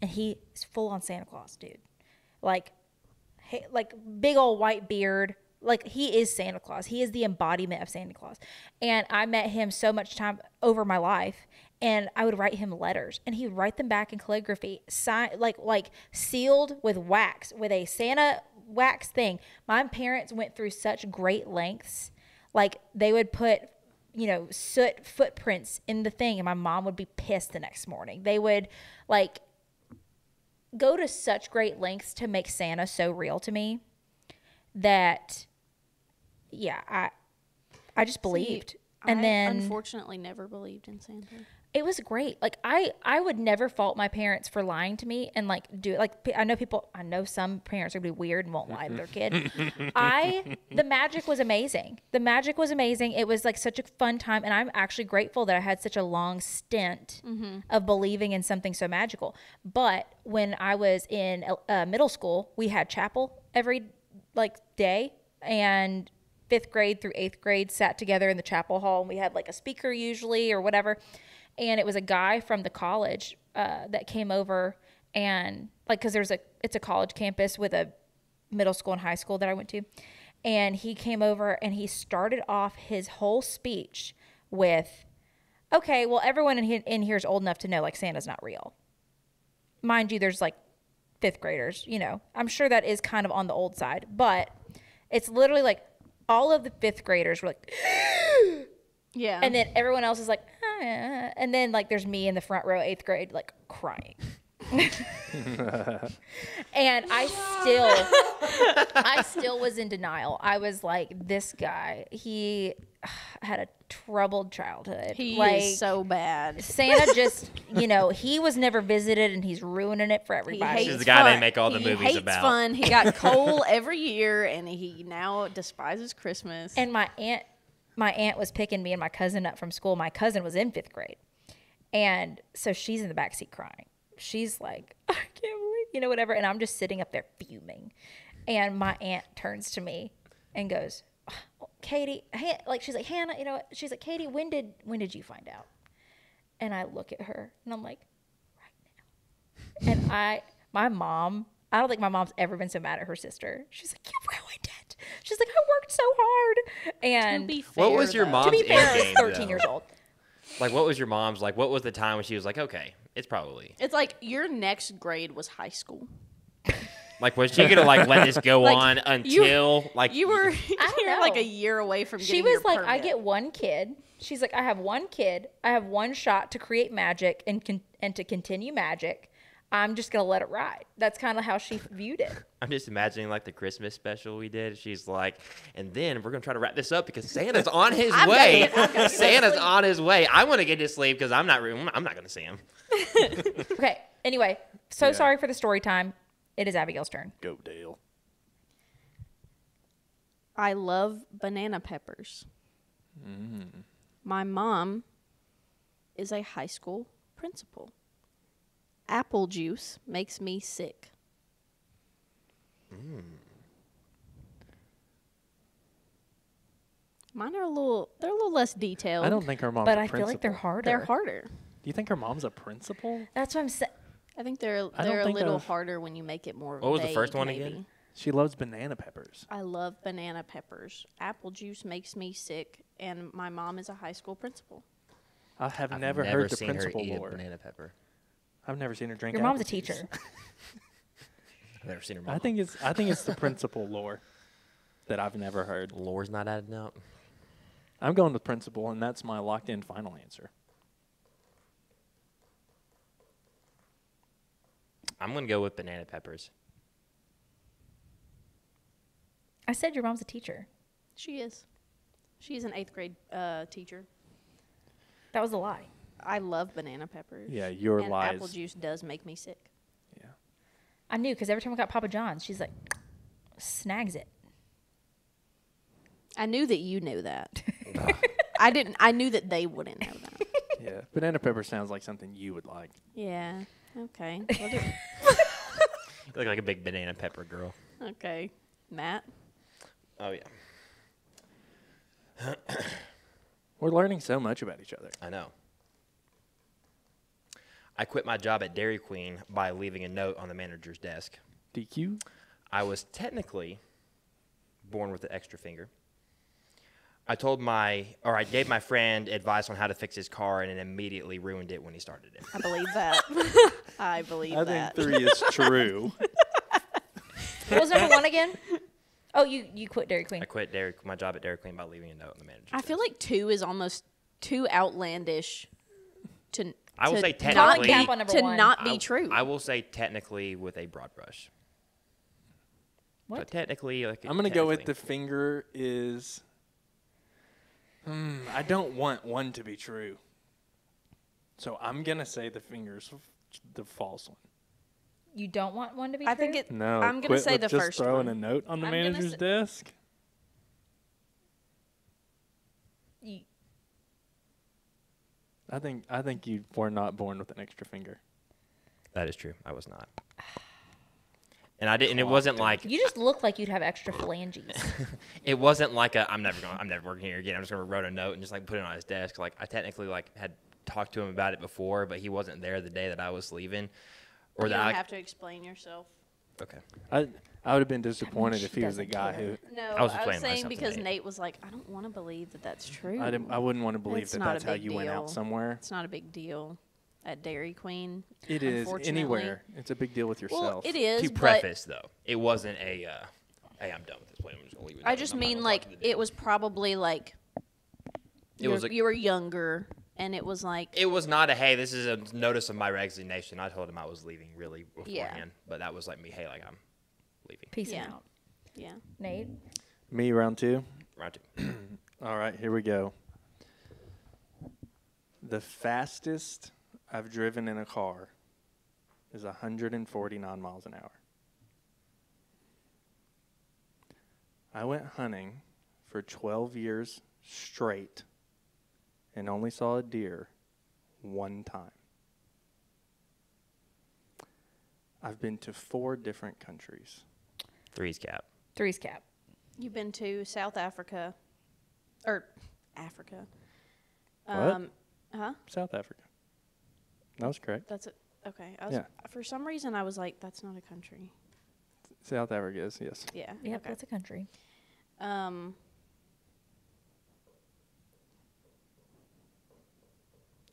and he is full on Santa Claus, dude. Like big old white beard. Like he is Santa Claus. He is the embodiment of Santa Claus. And I met him so much time over my life, and I would write him letters, and he would write them back in calligraphy, like sealed with wax, with a Santa wax thing. My parents went through such great lengths. Like they would put, you know, soot footprints in the thing, and my mom would be pissed the next morning. They would like go to such great lengths to make Santa so real to me that, yeah, I just believed. And
I
then
unfortunately never believed in Santa.
it was great. Like I would never fault my parents for lying to me and like I know some parents are gonna be weird and won't lie to their kid. The magic was amazing. It was like such a fun time, and I'm actually grateful that I had such a long stint of believing in something so magical. But when I was in middle school, we had chapel every day, and 5th grade through 8th grade sat together in the chapel hall, and we had like a speaker usually or whatever. And it was a guy from the college that came over, and because it's a college campus with a middle school and high school that I went to. And he came over and he started off his whole speech with, okay, well, everyone in here is old enough to know like Santa's not real. Mind you, there's like 5th graders, you know, I'm sure that is kind of on the old side, but it's literally like all of the 5th graders were like,
Yeah.
and then everyone else is like, and then like there's me in the front row, 8th grade, like crying. And I still was in denial. I was like, this guy, he had a troubled childhood.
he
like,
is so bad.
Santa just, you know, he was never visited, and he's ruining it for everybody.
He's the guy they make all the
he
movies
hates
about.
fun. He got coal every year, and he now despises Christmas.
And my aunt my aunt was picking me and my cousin up from school. My cousin was in 5th grade. And so she's in the backseat crying. She's like, I can't believe, whatever. And I'm just sitting up there fuming. And my aunt turns to me and goes, Katie, she's like, Hannah, she's like, Katie, when did you find out? And I look at her and I'm like, right now. And my mom, I don't think my mom's ever been so mad at her sister. She's like, you ruined it. She's like, I worked so hard. And
To be fair,
What was your
though.
mom's
to be fair, I was
end
13
game,
years
though?
old.
Like, what was your mom's, like, what was the time when she was like, okay, it's probably.
It's like your next grade was high school.
Like, was she going to, like, let this go
Like,
on until, like.
You were
don't
you're like
know.
a year away from getting
She was
your
like, I
permit.
get one kid. She's like, I have one kid. I have one shot to create magic and to continue magic. I'm just going to let it ride. That's kind of how she viewed it.
I'm just imagining, like, the Christmas special we did. She's like, and then we're going to try to wrap this up because Santa's on his way. Santa's on his way. I want to get to sleep because I'm not going to see him.
Okay. Anyway, sorry for the story time. It is Abigail's turn.
Go Dale.
I love banana peppers. My mom is a high school principal. Apple juice makes me sick. Mine are they're a little less detailed.
I don't think her mom's
But
a
I
principal.
feel like they're harder.
They're harder.
Do you think her mom's a principal?
That's what I'm saying.
I think they're
I don't
a
think
little
I've-
harder when you make it more.
What was the
vague,
first one
maybe.
again?
She loves banana peppers.
I love banana peppers. Apple juice makes me sick, and my mom is a high school principal.
I have
I've
never heard the
seen her
principal
eat a
lore.
banana pepper.
I've never seen her drink.
Your mom's a
apple juice.
teacher.
I've never seen her mom.
I think it's the principal lore that I've never heard.
Lore's not adding up.
I'm going with principal, and that's my locked-in final answer.
I'm going to go with banana peppers.
I said your mom's a teacher.
She is. She's an 8th grade teacher.
That was a lie.
I love banana peppers.
Yeah, your
and
lies.
apple juice does make me sick.
Yeah.
I knew because every time we got Papa John's, she's like, snags it.
I knew that you knew that. I didn't. I knew that they wouldn't know that.
Yeah. Banana pepper sounds like something you would like.
Yeah. Okay.
You look like a big banana pepper girl.
Okay. Matt.
Oh, yeah.
We're learning so much about each other.
I know. I quit my job at Dairy Queen by leaving a note on the manager's desk.
DQ?
I was technically born with an extra finger. I gave my friend advice on how to fix his car, and it immediately ruined it when he started it.
I believe that. I believe
I
that.
think 3 is true.
What was number one again? Oh, you quit Dairy Queen.
I quit my job at Dairy Queen by leaving a note on the manager's
I
desk.
feel like 2 is almost too outlandish to.
I will
to
say
not
technically-
Cap on
be,
number
to
one.
not be true.
I will say technically with a broad brush.
What?
But technically, like
I'm going to go with
technically.
the finger is... I don't want one to be true. So I'm going to say the finger's the false one.
You don't want one to be
I
true?
think it.
No,
I'm gonna
quit
say
with
the
just
first
throwing
one.
a note on the
I'm gonna
manager's
say-
desk.
You-
I think you were not born with an extra finger.
That is true. I was not. And I didn't. It wasn't like
You just look like you'd have extra phalanges.
it wasn't like I'm never working here again. I'm just gonna write a note and just like put it on his desk. Like I technically like had talked to him about it before, but he wasn't there the day that I was leaving, or
You
that
don't
I.
have to explain yourself.
Okay.
I would have been disappointed
she
if he was the
doesn't
guy
care.
who...
No,
I was
I was
explaining
saying
myself to
because
Nate.
Nate was like, I don't want to believe that that's true.
I wouldn't want to believe
It's
that
not a
that's how
big
you went out
deal.
somewhere.
It's not a big deal at Dairy Queen.
It is
unfortunately.
anywhere. It's a big deal with yourself.
Well, it is.
To
but
preface though, it wasn't a. Hey, I'm done with this place. I'm just gonna leave it.
I
alone.
just
I'm not
mean
gonna
like
talk to the dude.
it was probably like
It was
you were younger, and it was like
It was not a hey. This is a notice of my resignation. I told him I was leaving really
Yeah.
beforehand, but that was like me. Hey, like I'm leaving.
Peacing
Yeah.
out.
yeah.
Nate?
Me, round 2?
Round 2.
All right, here we go. The fastest I've driven in a car is 149 miles an hour. I went hunting for 12 years straight and only saw a deer one time. I've been to 4 different countries.
Three's cap.
Three's cap.
You've been to South Africa, or Africa.
What?
Huh?
South Africa. That was correct.
That's it. Okay. I was,
Yeah.
For some reason, I was like, that's not a country.
South Africa is, yes.
Yeah.
Yep,
Okay.
that's a country.
I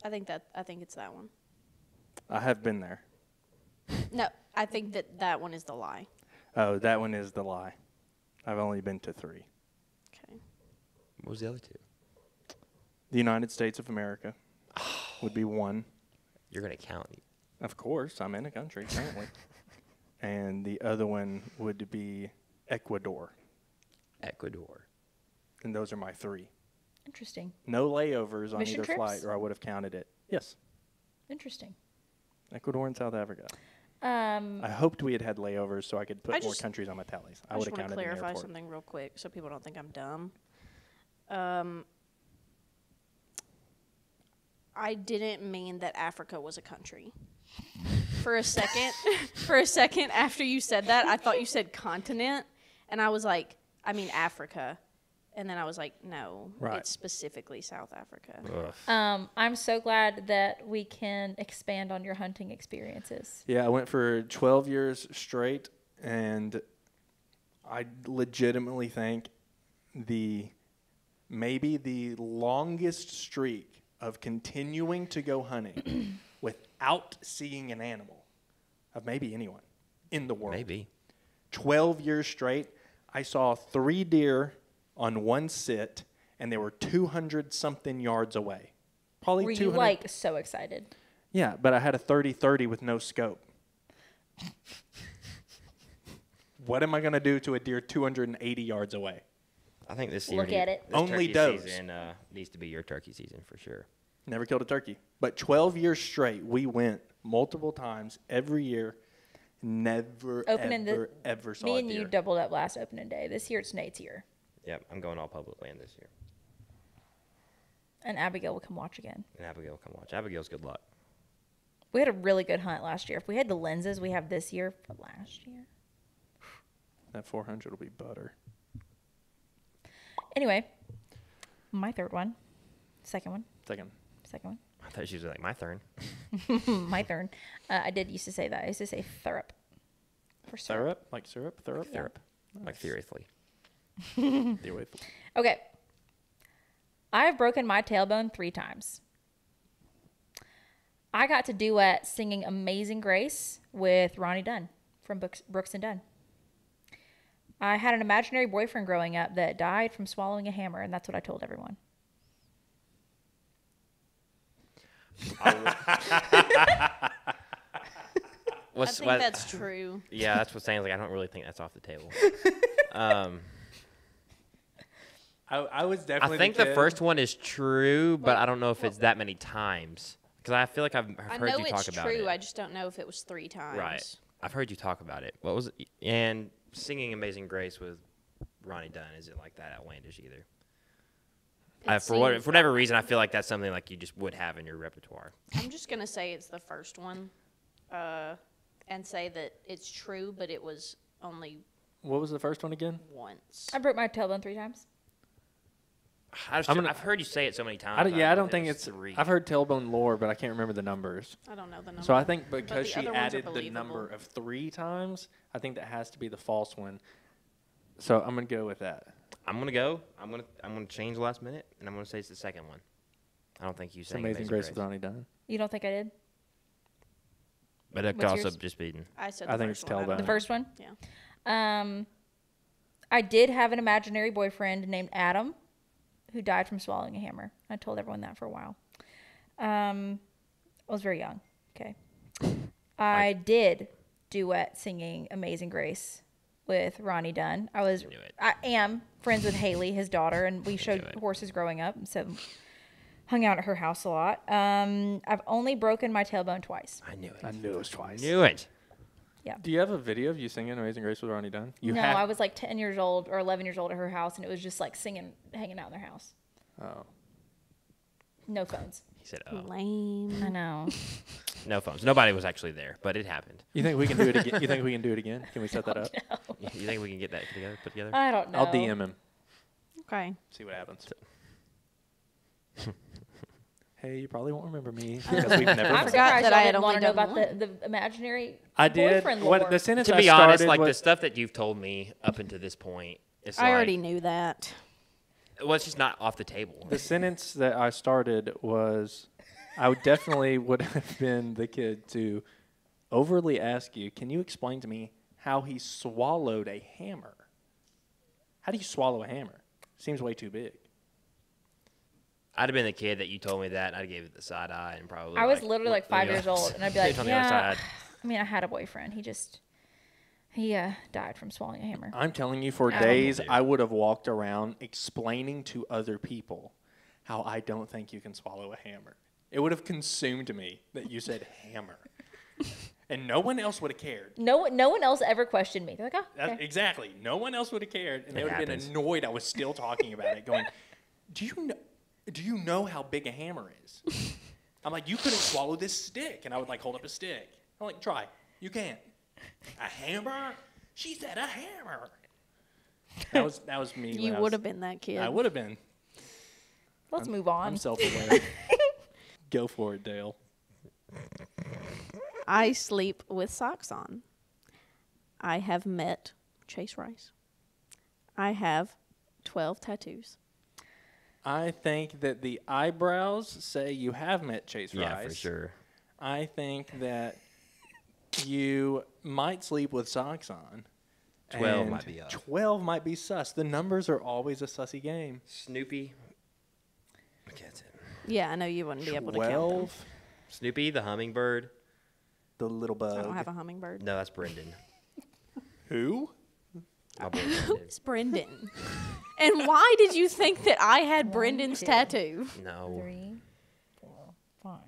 think it's that one.
I have been there.
No, I think that one is the lie.
Oh, that one is the lie. I've only been to 3.
Okay.
What was the other 2?
The United States of America would be 1.
You're going to count.
Of course, I'm in a country currently. And the other one would be Ecuador.
Ecuador.
And those are my 3.
Interesting.
No layovers on
Mission
either
trips?
flight, or I would have counted it. Yes,
Interesting.
Ecuador and South Africa.
Um,
I hoped we had layovers so I could put
I
more
just-
countries on my tallies. I
I
would
just
have
want to
counted in the
clarify
airport.
something real quick so people don't think I'm dumb. I didn't mean that Africa was a country. For a second after you said that, I thought you said continent, and I was like, I mean Africa. And then I was like, no,
Right.
it's specifically South Africa.
Ugh.
I'm so glad that we can expand on your hunting experiences.
Yeah, I went for 12 years straight, and I legitimately think maybe the longest streak of continuing to go hunting without seeing an animal of maybe anyone in the world.
Maybe.
12 years straight, I saw 3 deer on one sit, and they were 200-something yards away. Probably
Were
200.
you like so excited?
Yeah, but I had a 30-30 with no scope. What am I going to do to a deer 280 yards away?
I think this year
Look at it.
this
Only
turkey
does.
season needs to be your turkey season for sure.
Never killed a turkey. But 12 years straight, we went multiple times every year. Never,
Opening
ever saw
Me
a
and
deer.
you doubled up last opening day. This year it's Nate's year.
Yep, I'm going all public land this year.
And Abigail will come watch again.
And Abigail will come watch. Abigail's good luck.
We had a really good hunt last year. If we had the lenses we have this year for last year.
That 400 will be butter.
Anyway, my third one. Second one.
Second.
I thought she was like, my turn.
My turn. I did used to say that. I used to say thurup. For syrup.
Syrup? Like syrup? Thurup?
Yeah.
Syrup.
Like, seriously.
Deal with.
Okay. I've broken my tailbone 3 times. I got to duet singing Amazing Grace with Ronnie Dunn from Brooks and Dunn. I had an imaginary boyfriend growing up that died from swallowing a hammer, and that's what I told everyone.
I think that's true.
Yeah, that's what saying. Like, I don't really think that's off the table.
I was definitely
I think the
kid.
first one is true, but I don't know if it's that many times. Because I feel like I've
I
heard
know
you
it's
talk about
true.
it.
I just don't know if it was 3 times.
Right. I've heard you talk about it. What was it? And singing Amazing Grace with Ronnie Dunn, is it like that outlandish either? For whatever reason, I feel like that's something like you just would have in your repertoire.
I'm just going to say it's the first one and say that it's true, but it was only
What was the first one again?
once.
I broke my tailbone 3 times.
I've heard you say it so many times.
I don't think
it was
it's.
3.
I've heard tailbone lore, but I can't remember the numbers.
I don't know the number.
So I think
But
because
the
she
other ones are
added the
believable.
number of 3 times, I think that has to be the false one. So I'm gonna go with that.
I'm gonna go. I'm gonna change last minute, and I'm gonna say it's the second one. I don't think you
It's
sang
Amazing Grace with Ronnie Dunn.
You don't think I did?
But it could
What's
also
yours?
just be.
I said
I
the
think
first
it's
one. I don't
tailbone.
The
know.
first one?
Yeah.
I did have an imaginary boyfriend named Adam who died from swallowing a hammer. I told everyone that for a while. I was very young. Okay. I did duet singing Amazing Grace with Ronnie Dunn.
knew it.
I am friends with Haley, his daughter, and we showed
it.
horses growing up, so hung out at her house a lot. I've only broken my tailbone twice.
I knew it.
I knew it was twice.
Knew it.
Do you have a video of you singing Amazing Grace with Ronnie Dunn?
No, I was like 10 years old or 11 years old at her house, and it was just like singing, hanging out in their house.
Oh.
No phones.
He said, "Oh,
Lame.
I know.
no phones." Nobody was actually there, but it happened.
You think we can do it again? You think we can do it again? Can we set that up?
You think we can get that together? Put together?
I don't know.
I'll DM him.
Okay.
See what happens. Hey, you probably won't remember me because we've never.
I'm
met.
surprised
that
y'all
I had
didn't want
only
to know
done
about the imaginary
I did.
boyfriend
What
lore.
the sentence
To
I
be
started
honest, like the
was,
stuff that you've told me up until this point, it's
I
like,
already knew that.
well, it's just not off the table.
the sentence that I started was, I would definitely would have been the kid to overly ask you, can you explain to me how he swallowed a hammer? How do you swallow a hammer? Seems way too big.
I'd have been the kid that you told me that, and I'd give it the side eye and probably.
I was
like,
literally like 5 years old, and I'd be like,
on the other
yeah.
side.
I mean, I had a boyfriend. He died from swallowing a hammer.
I'm telling you, for
I
days,
don't know.
I would have walked around explaining to other people how I don't think you can swallow a hammer. It would have consumed me that you said hammer. And no one else would have cared.
No one else ever questioned me. They're like, oh,
That's,
okay.
Exactly. No one else would have cared, and they
It
would have
happens.
been annoyed I was still talking about it, going, do you know how big a hammer is? I'm like, you couldn't swallow this stick. And I would like hold up a stick. I'm like, try. You can't. A hammer? She said a hammer. That was me.
You would have been that kid.
I would have been.
Let's move on.
I'm self-aware. Go for it, Dale.
I sleep with socks on. I have met Chase Rice. I have 12 tattoos.
I think that the eyebrows say you have met Chase Rice.
Yeah, for sure.
I think that you might sleep with socks on.
12
and
might be up.
12 might be sus. The numbers are always a sussy game.
Snoopy. Okay, that's it.
Yeah, I know you wouldn't be able to count them.
12,
Snoopy, the hummingbird.
the little bug.
I don't have a hummingbird.
No, that's Brendan.
Who?
My boy Brendan.
It's Brendan. And why did you think that I had Brendan's tattoo?
No.
3, 4, 5.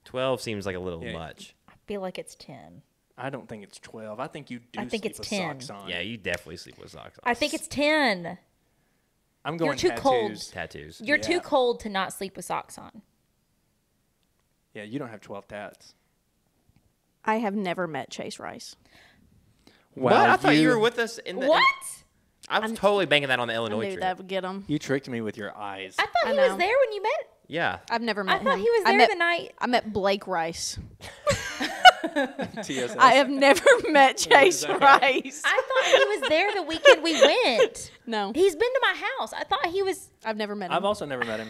12 seems like a little
Yeah.
much.
I feel like it's 10.
I don't think it's 12. I think you do
I think
sleep
it's
with
10.
socks on.
Yeah, you definitely sleep with socks on.
I think it's 10.
I'm going
too
tattoos.
cold.
Tattoos.
You're too
Yeah.
cold to not sleep with socks on.
Yeah, you don't have 12 tats.
I have never met Chase Rice.
What? I thought you were with us in the...
What?
I was totally banking that on the
I
Illinois
knew
trip.
that would get him.
You tricked me with your eyes.
I thought
I
he was
know.
there when you met.
Yeah.
I've never met
I thought
him.
he was there the night.
I met Blake Rice.
TSS.
I have never met Chase Rice.
I thought he was there the weekend we went.
No,
He's been to my house. I thought he was.
I've never met him.
I've also never met him.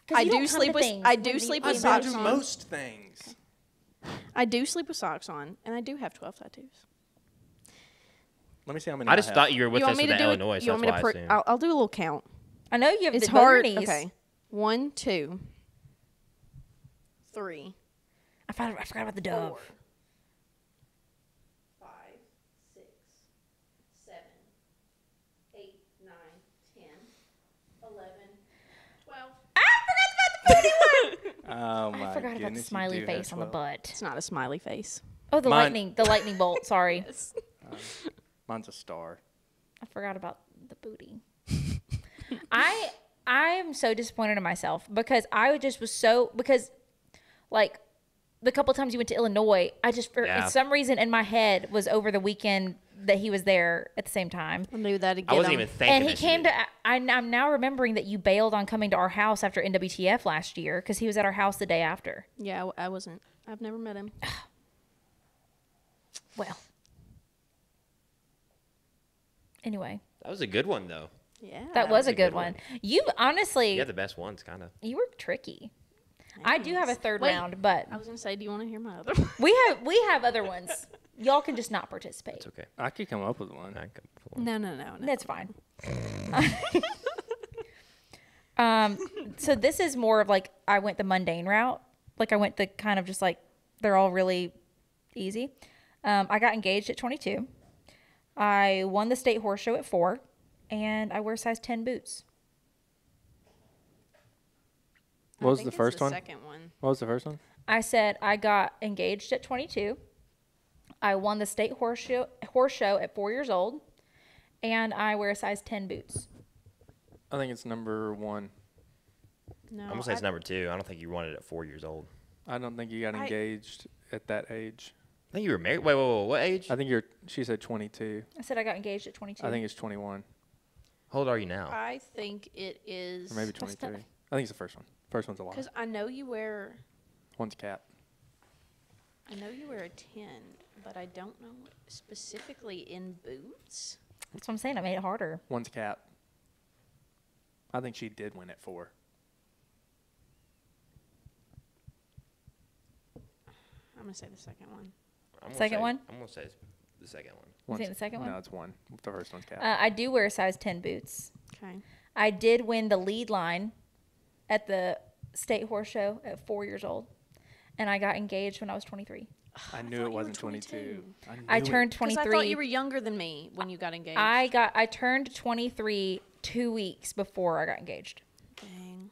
'Cause
I
you
do
don't come
sleep
to
with-
things
I do
when
sleep
you-
with
I've been
socks
to
on.
most things.
I do sleep with socks on, and I do have 12 tattoos.
Let me see how many
I just
have.
thought you were with
you
us
want me
with
to
the
do
Illinois,
it?
so
You want me
that's
to?
why I assumed.
I'll do a little count.
I know you have
It's
the both
hard.
knees.
Okay, 1, 2, 3,
I forgot about the dove.
5, 6, 7, 8, 9, 10, 11, 12.
Oh my
I forgot about the
goodness, you
smiley
do
face
have
on the
12.
butt.
It's not a smiley face.
Oh, the
Mine-
lightning bolt. Sorry,
Mine's a star.
I forgot about the booty. I am so disappointed in myself because I just was so like the couple times you went to Illinois, I just for
Yeah.
some reason in my head was over the weekend that he was there at the same time.
I knew that again.
I wasn't even thinking
And he
that you
came
did.
to. I'm now remembering that you bailed on coming to our house after NWTF last year because he was at our house the day after.
Yeah, I wasn't. I've never met him.
Well, anyway,
That was a good one, though.
Yeah,
that was a
a
good
good
one.
one.
You honestly,
You had the best ones, kind of.
you were tricky. I do have a third
Wait.
round, but
I was gonna say, do you want to hear my other?
we have other ones. Y'all can just not participate.
It's okay.
I could come up with one.
I can pull one.
No.
That's fine. So this is more of like I went the mundane route. Like I went the kind of just like they're all really easy. I got engaged at 22. I won the state horse show at 4, and I wear size 10 boots.
What was the first one?
Second one.
What was the first one?
I said I got engaged at 22. I won the state horse show at 4 years old, and I wear a size 10 boots.
I think it's number 1.
No,
I'm gonna say it's number 2. I don't think you wanted it at 4 years old.
I don't think you got engaged at that age.
I think you were married. Wait, what age?
I think she said 22.
I said I got engaged at 22.
I think it's 21.
How old are you now?
I think it is.
Or maybe 23. I think it's the first one. First one's a lie.
Because I know you wear.
One's cap.
I know you wear a 10, but I don't know specifically in boots.
That's what I'm saying. I made it harder.
One's cap. I think she did win at 4.
I'm gonna say the second one.
Second one?
I'm gonna say it's the second one.
You think the second one?
No, it's 1. The first one's cap.
I do wear size 10 boots.
Okay.
I did win the lead line at the state horse show at 4 years old, and I got engaged when I was 23.
I knew
thought
it
you were
wasn't 22.
I
knew
turned
it.
23.
Because I thought you were younger than me when you got engaged.
I turned 23 2 weeks before I got engaged.
Dang.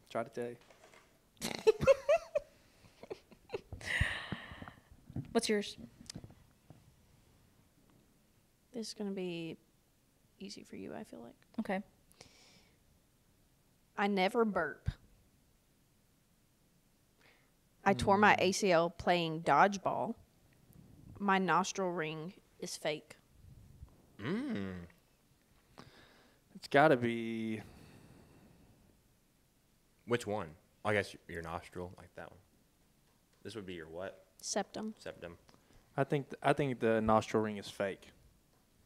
Try to tell you.
What's yours?
This is gonna be easy for you, I feel like.
Okay.
I never burp. I tore my ACL playing dodgeball. My nostril ring is fake.
It's got to be.
Which one? I guess your nostril, like that one. This would be your what?
Septum.
Septum.
I think the nostril ring is fake.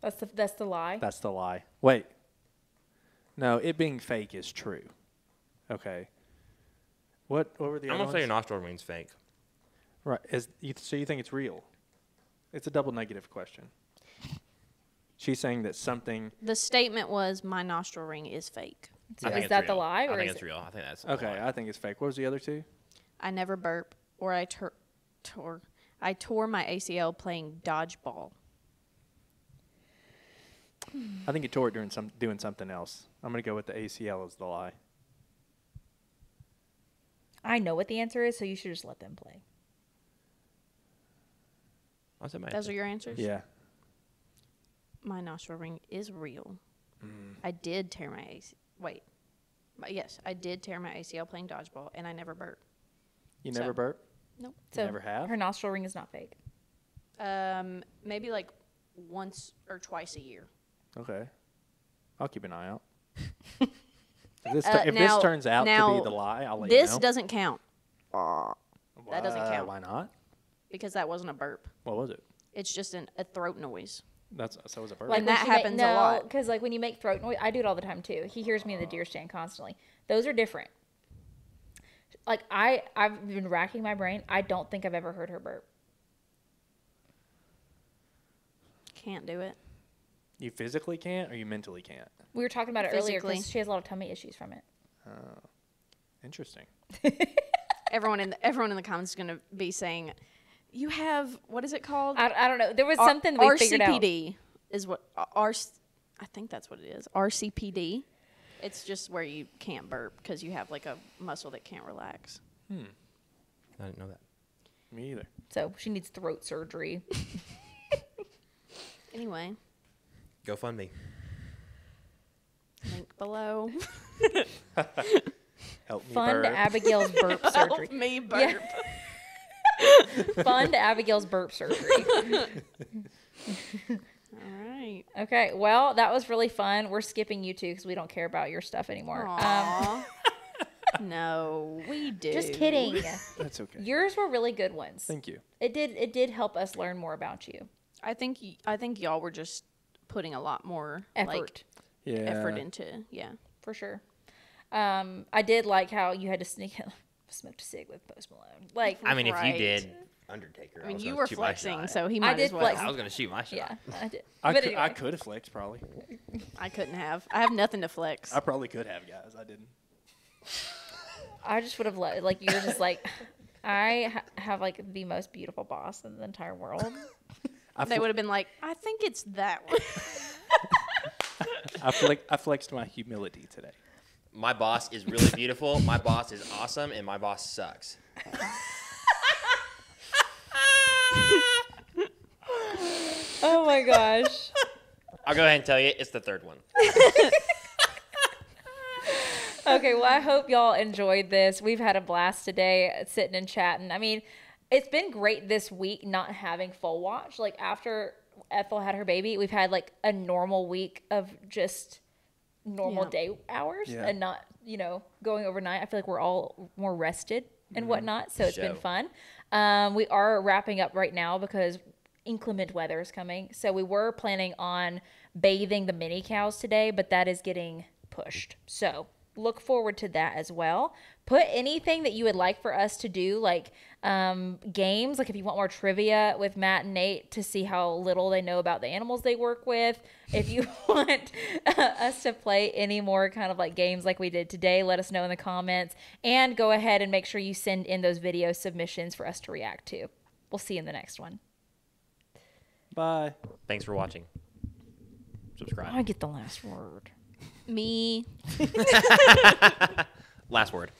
That's the lie.
That's the lie. Wait. No, it being fake is true. Okay. What were the
I'm
other
gonna say your
ones?
nostril ring's fake.
Right. So you think it's real? It's a double negative question. She's saying that something.
The statement was my nostril ring is fake.
So
I think
is
it's
that the
real.
lie, or
I think
is
it's
it?
real. I think that's the
Okay,
lie.
I think it's fake. What was the other 2?
I never burp, or I tore my ACL playing dodgeball.
I think you tore it doing something else. I'm gonna go with the ACL as the lie.
I know what the answer is, so you should just let them play.
What's that,
Those are your answers?
Yeah.
My nostril ring is real. I did tear my ACL. Wait. Yes, I did tear my ACL playing dodgeball, and I never burp.
You
So-
never burp?
Nope.
So
never have?
her nostril ring is not fake.
Maybe like once or twice a year.
Okay. I'll keep an eye out. If this turns out to be the lie, I'll let you know.
This doesn't count that doesn't count.
Why not?
because that wasn't a burp.
What was it?
It's just a throat noise.
So was a burp.
Like, that
when she
happens a lot.
because like when you make throat noise, I do it all the time too. He hears me in the deer stand constantly. Those are different. Like I've been racking my brain. I don't think I've ever heard her burp.
Can't do it.
You physically can't, or you mentally can't?
We were talking about it earlier
Physically.
because she has a lot of tummy issues from it.
Interesting.
Everyone in the comments is going to be saying, "You have what is it called?"
I don't know. There was something we figured out.
RCPD is what I think that's what it is. RCPD. It's just where you can't burp because you have like a muscle that can't relax.
I didn't know that.
Me either.
So she needs throat surgery.
Anyway,
GoFundMe.
link below.
Help me
Fund
burp.
Abigail's burp surgery.
Help me burp.
Fund Abigail's burp surgery.
All right.
Okay, well, that was really fun. We're skipping you two because we don't care about your stuff anymore.
Aw. No, we do.
Just kidding.
That's okay.
Yours were really good ones.
Thank you.
It did help us learn more about you.
I think y'all were just putting a lot more
Effort,
Yeah.
effort into
for sure. I did like how you had to smoked a cig with Post Malone. Like,
I mean, if
Right.
you did Undertaker,
I mean,
was
you
gonna
were
shoot my
flexing,
shot.
so he might
did
as well.
flex.
I was gonna shoot my shot.
yeah, I did.
I
But
could,
anyway.
I could have flexed probably.
I couldn't have. I have nothing to flex.
I probably could have, guys. I didn't.
I just would have let like you're just like I have like the most beautiful boss in the entire world.
They would have been like, I think it's that one.
I flexed my humility today.
My boss is really beautiful. My boss is awesome, and my boss sucks.
Oh my gosh.
I'll go ahead and tell you, it's the third one.
Okay, well, I hope y'all enjoyed this. We've had a blast today sitting and chatting. I mean, it's been great this week not having full watch. Like, after Ethel had her baby, we've had, like, a normal week of just normal day hours and not, going overnight. I feel like we're all more rested and whatnot, so it's been fun. We are wrapping up right now because inclement weather is coming. So we were planning on bathing the mini cows today, but that is getting pushed. So look forward to that as well. Put anything that you would like for us to do, like games, like if you want more trivia with Matt and Nate to see how little they know about the animals they work with. If you want us to play any more kind of like games like we did today, let us know in the comments. And go ahead and make sure you send in those video submissions for us to react to. We'll see you in the next one.
Bye.
Thanks for watching. Subscribe.
I get the last word.
Me.
Last word.